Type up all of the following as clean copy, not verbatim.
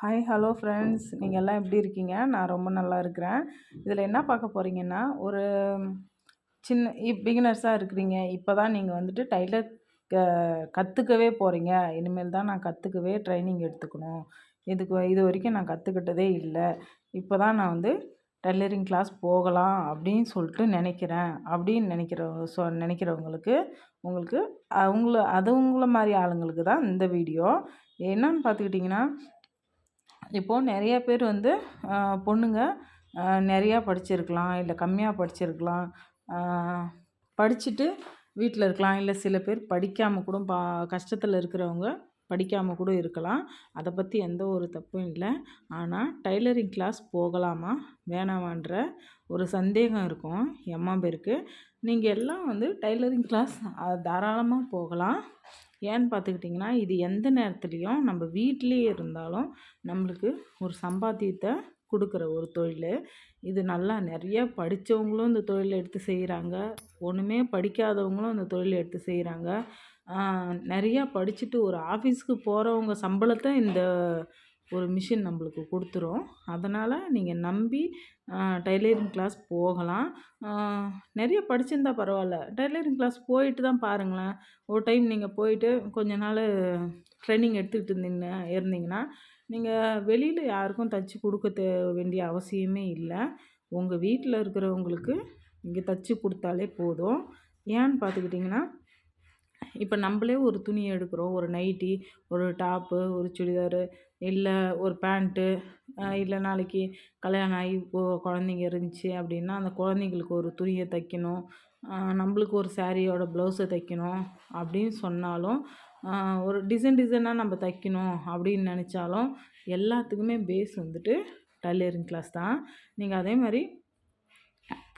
Hi hello friends, நீங்கள் எல்லாம் எப்படி இருக்கீங்க? நான் ரொம்ப நல்லா இருக்கிறேன். இதில் என்ன பார்க்க போகிறீங்கன்னா, ஒரு சின்ன பிகினர்ஸாக இருக்கிறீங்க. இப்போ தான் நீங்கள் வந்துட்டு டைலர் கற்றுக்கவே போகிறீங்க. இனிமேல் தான் நான் கற்றுக்கவே ட்ரைனிங் எடுத்துக்கணும். இது வரைக்கும் நான் கற்றுக்கிட்டதே இல்லை. இப்போ தான் நான் வந்து டைலரிங் கிளாஸ் போகலாம் அப்படின்னு சொல்லிட்டு நினைக்கிறேன். அப்படின்னு நினைக்கிறவங்களுக்கு உங்களுக்கு அவங்கள மாதிரி ஆளுங்களுக்கு தான் இந்த வீடியோ. என்னன்னு பார்த்துக்கிட்டிங்கன்னா, இப்போது நிறைய பேர் வந்து பொண்ணுங்க நிறையா படிச்சிருக்கலாம், இல்லை கம்மியாக படிச்சிருக்கலாம், படிச்சுட்டு வீட்டில் இருக்கலாம், இல்லை சில பேர் படிக்காமல் கூட கஷ்டத்தில் இருக்கிறவங்க படிக்காமல் கூட இருக்கலாம். அதை பற்றி எந்த ஒரு தப்பும் இல்லை. ஆனால் டைலரிங் கிளாஸ் போகலாமா வேணாமான்ற ஒரு சந்தேகம் இருக்கும் எம்மா பேருக்கு. நீங்கள் எல்லாம் வந்து டைலரிங் கிளாஸ் தாராளமாக போகலாம். ஏன்னு பார்த்துக்கிட்டிங்கன்னா, இது எந்த நேரத்துலையும் நம்ம வீட்டிலேயே இருந்தாலும் நம்மளுக்கு ஒரு சம்பாத்தியத்தை கொடுக்குற ஒரு தொழில். இது நல்லா நிறைய படித்தவங்களும் இந்த தொழிலை எடுத்து செய்கிறாங்க, ஒன்றுமே படிக்காதவங்களும் இந்த தொழிலை எடுத்து செய்கிறாங்க. நிறையா படிச்சுட்டு ஒரு ஆஃபீஸுக்கு போகிறவங்க சம்பளத்தை இந்த ஒரு மிஷின் நம்மளுக்கு கொடுத்துரும். அதனால் நீங்கள் நம்பி டைலரிங் கிளாஸ் போகலாம். நிறைய படிச்சிருந்தா பரவாயில்ல, டைலரிங் கிளாஸ் போயிட்டு தான் பாருங்களேன். ஒரு டைம் நீங்கள் போயிட்டு கொஞ்ச நாள் ட்ரைனிங் எடுத்துக்கிட்டு இருந்தீங்கன்னா நீங்கள் வெளியில் யாருக்கும் தைச்சி கொடுக்க வேண்டிய அவசியமே இல்லை. உங்கள் வீட்டில் இருக்கிறவங்களுக்கு இங்கே தைச்சி கொடுத்தாலே போதும். ஏன்னு பார்த்துக்கிட்டிங்கன்னா, இப்போ நம்மளே ஒரு துணி எடுக்கிறோம், ஒரு நைட்டி, ஒரு டாப்பு, ஒரு சுடிதாரு, இல்லை ஒரு பேண்ட்டு, இல்லை நாளைக்கு கல்யாணம் ஆகி குழந்தைங்க இருந்துச்சு அப்படின்னா அந்த குழந்தைங்களுக்கு ஒரு துணியை தைக்கணும், நம்மளுக்கு ஒரு சாரியோட ப்ளவுஸை தைக்கணும் அப்படின்னு சொன்னாலும், ஒரு டிசைனாக நம்ம தைக்கணும் அப்படின்னு நினச்சாலும் எல்லாத்துக்குமே பேஸ் வந்துட்டு டைலரிங் கிளாஸ் தான். நீங்கள் அதே மாதிரி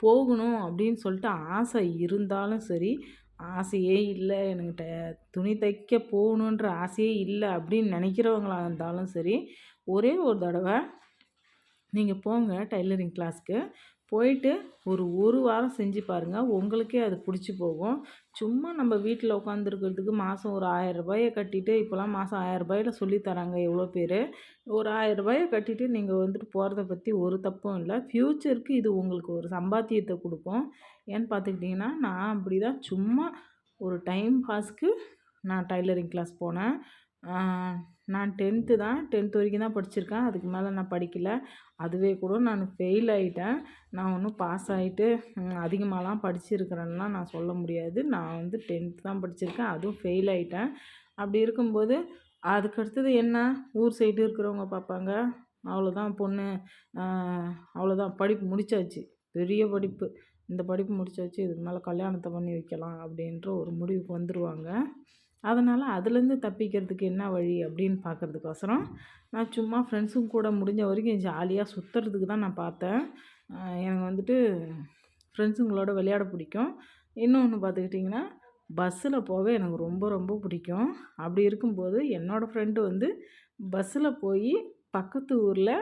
போகணும் அப்படின்னு சொல்லிட்டு ஆசை இருந்தாலும் சரி, ஆசையே இல்லை எனக்கு துணி தைக்க போகணுன்ற ஆசையே இல்லை அப்படின்னு நினைக்கிறவங்களா இருந்தாலும் சரி, ஒரே ஒரு தடவை நீங்கள் போங்க டைலரிங் கிளாஸ்க்கு. போயிட்டு ஒரு வாரம் செஞ்சு பாருங்கள், உங்களுக்கே அது பிடிச்சி போகும். சும்மா நம்ம வீட்டில் உட்காந்துருக்கிறதுக்கு மாதம் ஒரு 1000 ரூபாயை கட்டிட்டு, இப்போலாம் மாதம் 1000 ரூபாயில சொல்லித்தராங்க எவ்வளோ பேர். ஒரு 1000 ரூபாயை கட்டிட்டு நீங்கள் வந்துட்டு போகிறத பற்றி ஒரு தப்பும் இல்லை. ஃப்யூச்சருக்கு இது உங்களுக்கு ஒரு சம்பாத்தியத்தை கொடுக்கும். ஏன்னு பார்த்துக்கிட்டிங்கன்னா, நான் அப்படி தான் சும்மா ஒரு டைம் பாஸ்க்கு நான் டைலரிங் கிளாஸ் போனேன். நான் 10th வரைக்கும் தான் படிச்சிருக்கேன். அதுக்கு மேலே நான் படிக்கலை. அதுவே கூட நான் ஃபெயில் ஆகிட்டேன். நான் ஒன்றும் பாஸ் ஆகிட்டு அதிகமாகலாம் படிச்சிருக்கிறேன்லாம் நான் சொல்ல முடியாது. நான் வந்து 10th தான் படிச்சிருக்கேன், அதுவும் ஃபெயில் ஆகிட்டேன். அப்படி இருக்கும்போது அதுக்கடுத்தது என்ன, ஊர் சைடு இருக்கிறவங்க பார்ப்பாங்க, அவ்வளோதான் பொண்ணு, அவ்வளோதான் படிப்பு முடிச்சாச்சு, பெரிய படிப்பு, இந்த படிப்பு முடிச்சாச்சு, இதுக்கு மேலே கல்யாணத்தை பண்ணி வைக்கலாம் அப்படின்ற ஒரு முடிவுக்கு வந்துடுவாங்க. அதனால் அதுலேருந்து தப்பிக்கிறதுக்கு என்ன வழி அப்படின்னு பார்க்குறதுக்கோசரம் நான் சும்மா ஃப்ரெண்ட்ஸுங்க கூட முடிஞ்ச வரைக்கும் ஜாலியாக சுற்றுறதுக்கு தான் நான் பார்த்தேன். எனக்கு வந்துட்டு ஃப்ரெண்ட்ஸுங்களோட விளையாட பிடிக்கும். இன்னொன்று பார்த்துக்கிட்டிங்கன்னா, பஸ்ஸில் போக எனக்கு ரொம்ப ரொம்ப பிடிக்கும். அப்படி இருக்கும்போது என்னோடய ஃப்ரெண்டு வந்து பஸ்ஸில் போய் பக்கத்து ஊரில்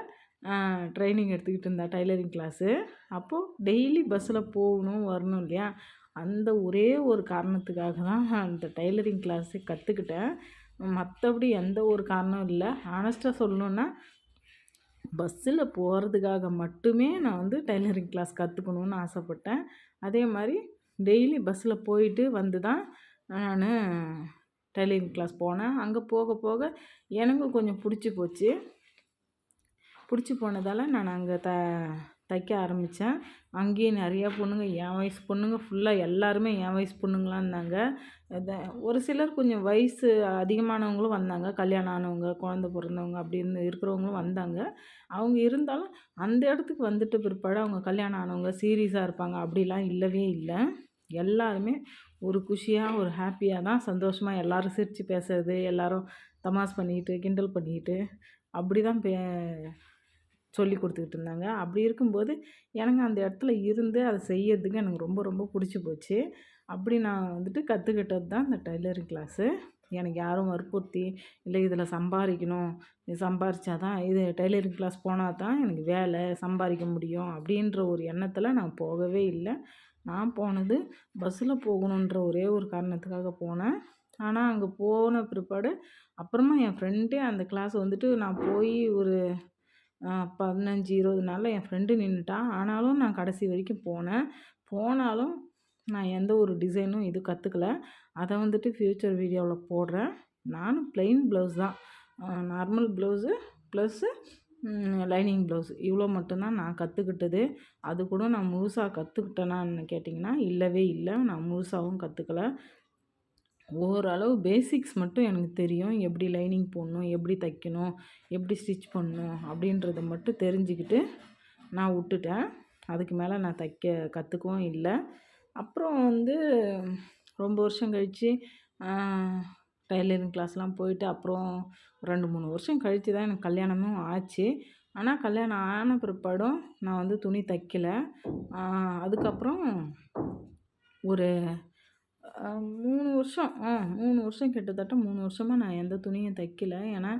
ட்ரைனிங் எடுத்துக்கிட்டு இருந்தா டைலரிங் கிளாஸு. அப்போது டெய்லி பஸ்ஸில் போகணும் வரணும் இல்லையா, அந்த ஒரே ஒரு காரணத்துக்காக தான் அந்த டைலரிங் கிளாஸை கற்றுக்கிட்டேன். மற்றபடி எந்த ஒரு காரணம் இல்லை. ஆனஸ்ட்டாக சொல்லணுன்னா, பஸ்ஸில் போகிறதுக்காக மட்டுமே நான் வந்து டைலரிங் கிளாஸ் கற்றுக்கணுன்னு ஆசைப்பட்டேன். அதே மாதிரி டெய்லி பஸ்ஸில் போயிட்டு வந்து தான் நான் டைலரிங் கிளாஸ் போனேன். அங்கே போக போக எனக்கும் கொஞ்சம் பிடிச்சி போச்சு. பிடிச்சி போனதால் நான் அங்கே தைக்க ஆரம்பித்தேன். அங்கேயும் நிறையா பொண்ணுங்க, என் வயசு பொண்ணுங்க ஃபுல்லாக எல்லாருமே என் வயசு பொண்ணுங்களாக இருந்தாங்க. ஒரு சிலர் கொஞ்சம் வயசு அதிகமானவங்களும் வந்தாங்க, கல்யாணம் ஆனவங்க, குழந்த பிறந்தவங்க அப்படின்னு இருக்கிறவங்களும் வந்தாங்க. அவங்க இருந்தாலும் அந்த இடத்துக்கு வந்துட்டு பிற்பாடு அவங்க கல்யாணம் ஆனவங்க சீரியஸாக இருப்பாங்க அப்படிலாம் இல்லவே இல்லை. எல்லாருமே ஒரு குஷியாக ஒரு ஹாப்பியாக தான், சந்தோஷமாக எல்லோரும் சிரித்து பேசுறது, எல்லோரும் தமாஸ் பண்ணிக்கிட்டு கிண்டல் பண்ணிக்கிட்டு அப்படி தான் சொல்லி கொடுத்துக்கிட்டு இருந்தாங்க. அப்படி இருக்கும்போது எனக்கு அந்த இடத்துல இருந்து அதை செய்யறதுக்கு எனக்கு ரொம்ப ரொம்ப பிடிச்சி போச்சு. அப்படி நான் வந்துட்டு கற்றுக்கிட்டது தான் இந்த டைலரிங் கிளாஸு. எனக்கு யாரும் வற்புறுத்தி, இல்லை இதில் சம்பாதிக்கணும், இது சம்பாரித்தா தான், இது டைலரிங் கிளாஸ் போனால் தான் எனக்கு வேலை சம்பாதிக்க முடியும் அப்படின்ற ஒரு எண்ணத்தில் நான் போகவே இல்லை. நான் போனது பஸ்ஸில் போகணுன்ற ஒரே ஒரு காரணத்துக்காக போனேன். ஆனால் அங்கே போன பிற்பாடு அப்புறமா என் ஃப்ரெண்டே அந்த கிளாஸ் வந்துட்டு நான் போய் ஒரு 15, 20 நாளில் என் ஃப்ரெண்டு நின்றுட்டா. ஆனாலும் நான் கடைசி வரைக்கும் போனேன். போனாலும் நான் எந்த ஒரு டிசைனும் இது கற்றுக்கல. அதை வந்துட்டு ஃப்யூச்சர் வீடியோவில் போடுறேன். நானும் ப்ளெயின் ப்ளவுஸ் தான், normal blouse plus lining blouse இவ்வளோ மட்டும்தான் நான் கற்றுக்கிட்டது. அது கூட நான் முழுசாக கற்றுக்கிட்டேனான்னு கேட்டிங்கன்னா இல்லவே இல்லை. நான் முழுசாகவும் கற்றுக்கல. ஓரளவு பேசிக்ஸ் மட்டும் எனக்கு தெரியும். எப்படி லைனிங் போடணும், எப்படி தைக்கணும், எப்படி ஸ்டிச் பண்ணணும் அப்படின்றத மட்டும் தெரிஞ்சுக்கிட்டு நான் விட்டுட்டேன். அதுக்கு மேலே நான் கற்றுக்கவும் இல்லை. அப்புறம் வந்து ரொம்ப வருஷம் கழித்து டைலரிங் கிளாஸ்லாம் போயிட்டு அப்புறம் 2, 3 வருஷம் கழித்து தான் எனக்கு கல்யாணமும் ஆச்சு. ஆனால் கல்யாணம் ஆன பிற்பாடும் நான் வந்து துணி தைக்கல. அதுக்கப்புறம் ஒரு 3 வருஷம் 3 வருஷம் கிட்டத்தட்ட 3 வருஷமாக நான் எந்த துணியும் தைக்கல. ஏன்னா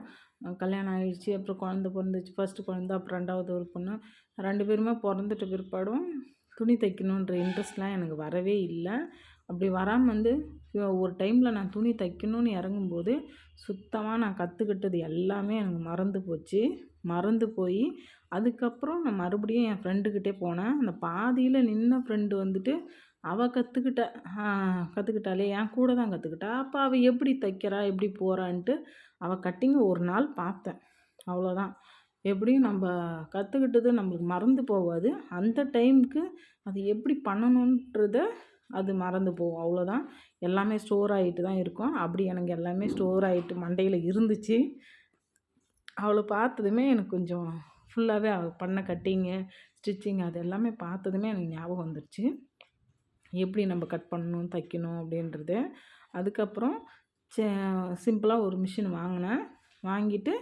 கல்யாணம் ஆகிடுச்சி. அப்புறம் குழந்த பிறந்துச்சு. ஃபஸ்ட்டு குழந்த, அப்புறம் 2வது ஒரு பொண்ணு. 2 பேருமே பிறந்துட்ட பிற்பாடும் துணி தைக்கணுன்ற இன்ட்ரெஸ்ட்லாம் எனக்கு வரவே இல்லை. அப்படி வராமல் வந்து ஒரு டைமில் நான் துணி தைக்கணும்னு இறங்கும்போது சுத்தமாக நான் கற்றுக்கிட்டது எல்லாமே எனக்கு மறந்து போச்சு. மறந்து போய் அதுக்கப்புறம் நான் மறுபடியும் என் ஃப்ரெண்டுக்கிட்டே போனேன். அந்த பாதியில் நின்ன ஃப்ரெண்டு வந்துட்டு அவள் கற்றுக்கிட்டாளே, என் கூட தான் கற்றுக்கிட்டா. அப்போ அவள் எப்படி தைக்கிறா, எப்படி போகிறான்ட்டு அவள் கட்டிங் ஒரு நாள் பார்த்தேன். அவ்வளோதான். எப்படியும் நம்ம கற்றுக்கிட்டது நம்மளுக்கு மறந்து போகாது. அந்த டைமுக்கு அது எப்படி பண்ணணுன்றத அது மறந்து போகும். அவ்வளோதான். எல்லாமே ஸ்டோர் ஆகிட்டு தான் இருக்கும். அப்படி எனக்கு எல்லாமே ஸ்டோர் ஆகிட்டு மண்டையில் இருந்துச்சு. அவளை பார்த்ததுமே எனக்கு கொஞ்சம் ஃபுல்லாகவே அவள் பண்ண கட்டிங்கு, ஸ்டிச்சிங் அது எல்லாமே பார்த்ததுமே எனக்கு ஞாபகம் வந்துடுச்சு. எப்படி நம்ம கட் பண்ணணும், தைக்கணும் அப்படின்றது. அதுக்கப்புறம் சிம்பிளாக ஒரு மிஷின் வாங்கினேன். வாங்கிட்டு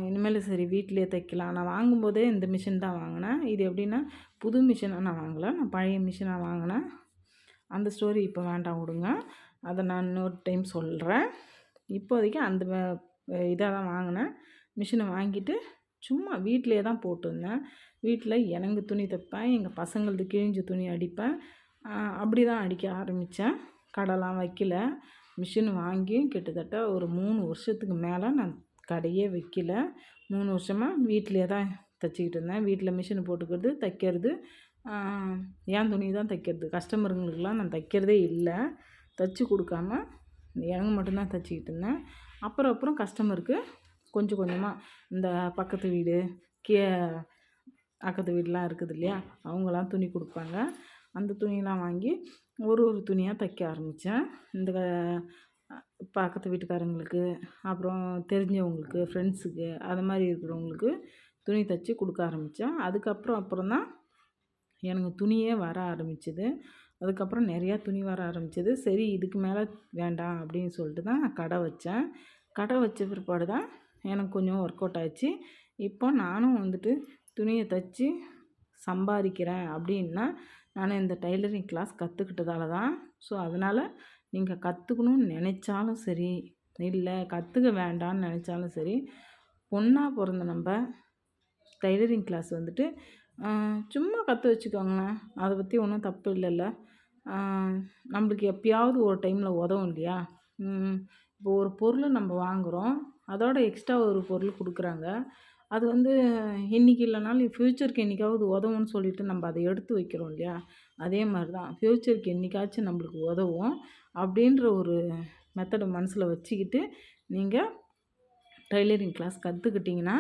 இனிமேல் சரி வீட்டிலே தைக்கலாம். நான் வாங்கும்போதே இந்த மிஷின் தான் வாங்கினேன். இது எப்படின்னா புது மிஷினாக நான் வாங்கலை, நான் பழைய மிஷினாக வாங்கினேன். அந்த ஸ்டோரி இப்போ வேண்டாம் விடுங்க, அதை நான் இன்னொரு டைம் சொல்கிறேன். இப்போதைக்கு அந்த இதாக தான் வாங்கினேன். மிஷினை வாங்கிட்டு சும்மா வீட்டிலே தான் போட்டிருந்தேன். வீட்டில் எனக்கு துணி தைப்பேன், எங்கள் பசங்களது கிழிஞ்ச துணி அடிப்பேன். அப்படி தான் அடிக்க ஆரம்பித்தேன். கடைலாம் வைக்கல. மிஷின் வாங்கி கிட்டத்தட்ட ஒரு 3 வருஷத்துக்கு மேலே நான் கடையே வைக்கல. 3 வருஷமாக வீட்டிலே தான் தைச்சிக்கிட்டு இருந்தேன். வீட்டில் மிஷின் போட்டுக்கிறது, தைக்கிறது, என் துணி தான் தைக்கிறது. கஸ்டமருங்களுக்கெலாம் நான் தைக்கிறதே இல்லை. தைச்சி கொடுக்காம எனக்கு மட்டும்தான் தைச்சிக்கிட்டு இருந்தேன். அப்புறம் கஸ்டமருக்கு கொஞ்சம் கொஞ்சமாக இந்த பக்கத்து வீடு, அக்கத்து வீடெலாம் இருக்குது இல்லையா, அவங்களாம் துணி கொடுப்பாங்க. அந்த துணியெலாம் வாங்கி ஒரு துணியாக தைக்க ஆரம்பித்தேன். இந்த பக்கத்து வீட்டுக்காரங்களுக்கு, அப்புறம் தெரிஞ்சவங்களுக்கு, ஃப்ரெண்ட்ஸுக்கு, அது மாதிரி இருக்கிறவங்களுக்கு துணி தைச்சி கொடுக்க ஆரம்பித்தேன். அப்புறம் தான் எனக்கு துணியே வர ஆரம்பிச்சிது. அதுக்கப்புறம் நிறையா துணி வர ஆரம்பிச்சிது. சரி இதுக்கு மேலே வேண்டாம் அப்படின்னு சொல்லிட்டு தான் நான் கடை வச்சேன். கடை வச்ச பிற்பாடு தான் எனக்கு கொஞ்சம் ஒர்க் அவுட் ஆச்சு. இப்போ நானும் வந்துட்டு துணியை தைச்சி சம்பாதிக்கிறேன் அப்படின்னா நான் இந்த டைலரிங் கிளாஸ் கற்றுக்கிட்டதால தான். ஸோ அதனால் நீங்கள் கற்றுக்கணும்னு நினச்சாலும் சரி, இல்லை கற்றுக்க வேண்டாம்னு நினச்சாலும் சரி, பொண்ணாக பிறந்த நம்ம டைலரிங் கிளாஸ் வந்துட்டு சும்மா கற்று வச்சுக்கோங்களேன். அதை பற்றி ஒன்றும் தப்பு இல்லைல்ல. நம்மளுக்கு எப்பயாவது ஒரு டைமில் உதவும் இல்லையா. இப்போ ஒரு பொருள் நம்ம வாங்குகிறோம், அதோட எக்ஸ்ட்ரா ஒரு பொருள் கொடுக்குறாங்க. அது வந்து இன்றைக்கி இல்லைனாலும் ஃப்யூச்சருக்கு என்றைக்காவது உதவும்னு சொல்லிட்டு நம்ம அதை எடுத்து வைக்கிறோம் இல்லையா. அதே மாதிரி தான் ஃப்யூச்சருக்கு என்றைக்காச்சும் நம்மளுக்கு உதவும் அப்படின்ற ஒரு மெத்தடை மனசில் வச்சுக்கிட்டு நீங்கள் டைலரிங் கிளாஸ் கற்றுக்கிட்டிங்கன்னா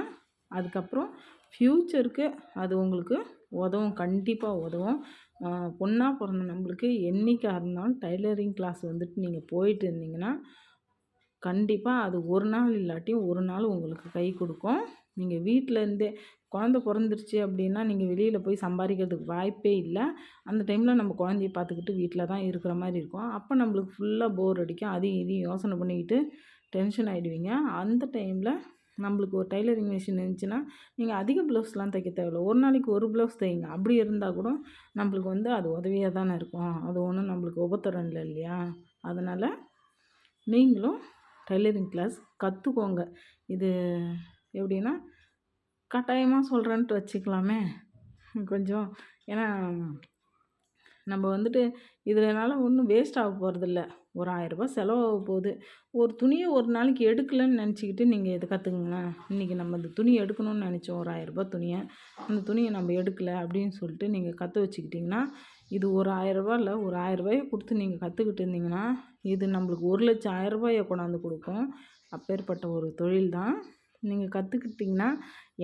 அதுக்கப்புறம் ஃப்யூச்சருக்கு அது உங்களுக்கு உதவும், கண்டிப்பாக உதவும். பொண்ணாக பிறந்த நம்மளுக்கு என்றைக்கா இருந்தாலும் டைலரிங் கிளாஸ் வந்துட்டு நீங்கள் போயிட்டு இருந்தீங்கன்னா கண்டிப்பாக அது ஒரு நாள் இல்லாட்டியும் ஒரு நாள் உங்களுக்கு கை கொடுக்கும். நீங்கள் வீட்டில் இருந்தே குழந்த பிறந்துருச்சு அப்படின்னா நீங்கள் வெளியில் போய் சம்பாதிக்கிறதுக்கு வாய்ப்பே இல்லை. அந்த டைமில் நம்ம குழந்தைய பார்த்துக்கிட்டு வீட்டில் தான் இருக்கிற மாதிரி இருக்கும். அப்போ நம்மளுக்கு ஃபுல்லாக போர் அடிக்கும். அதையும் இதையும் யோசனை பண்ணிக்கிட்டு டென்ஷன் ஆகிடுவீங்க. அந்த டைமில் நம்மளுக்கு ஒரு டைலரிங் மிஷின் இருந்துச்சுன்னா நீங்கள் அதிக ப்ளவுஸ்லாம் தைக்க தேவையில்ல. ஒரு நாளைக்கு ஒரு ப்ளவுஸ் தைங்க. அப்படி இருந்தால் கூட நம்மளுக்கு வந்து அது உதவியாக தானே இருக்கும். அது ஒன்றும் நம்மளுக்கு உபத்திரம் இல்லை இல்லையா. அதனால் நீங்களும் டைலரிங் கிளாஸ் கற்றுக்கோங்க. இது எப்படின்னா கட்டாயமாக சொல்கிறேன்ட்டு வச்சுக்கலாமே கொஞ்சம். ஏன்னா நம்ம வந்துட்டு இதனால ஒன்றும் வேஸ்ட் ஆக போகிறதில்ல. ஒரு 1000 ரூபாய் செலவாக போகுது. ஒரு துணிய ஒரு நாளைக்கு எடுக்கலன்னு நெனச்சுக்கிட்டு நீங்க இத கத்துக்கங்களேன். இன்னைக்கு நம்ம இந்த துணி எடுக்கணும்னு நெனச்சோம். ஒரு 1000 ரூபாய் துணிய. அந்த துணிய நம்ம எடுக்கல அப்படின்னு சொல்லிட்டு நீங்க கத்து வச்சுக்கிட்டிங்கன்னா, இது ஒரு 1000 ரூபாய் இல்ல, ஒரு 1000 ரூபாய குடுத்து நீங்க கத்துக்கிட்டு இருந்தீங்கன்னா, இது நம்மளுக்கு 1,00,000 1000 ரூபாய கொண்டாந்து குடுக்கும். அப்பேற்பட்ட ஒரு தொழில் தான். நீங்க கத்துக்கிட்டிங்கன்னா,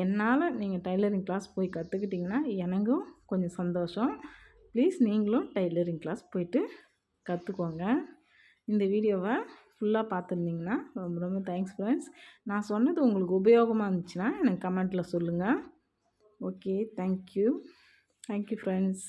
என்னால நீங்க டைலரிங் கிளாஸ் போய் கத்துக்கிட்டிங்கன்னா, எனக்கும் கொஞ்சம் சந்தோஷம். ப்ளீஸ் நீங்களும் டைலரிங் கிளாஸ் போயிட்டு கற்றுக்கோங்க. இந்த வீடியோவை ஃபுல்லாக பார்த்துருந்தீங்கன்னா ரொம்ப ரொம்ப தேங்க்ஸ் ஃப்ரெண்ட்ஸ். நான் சொன்னது உங்களுக்கு உபயோகமாக இருந்துச்சுன்னா எனக்கு கமெண்ட்டில் சொல்லுங்கள். Okay, thank you friends.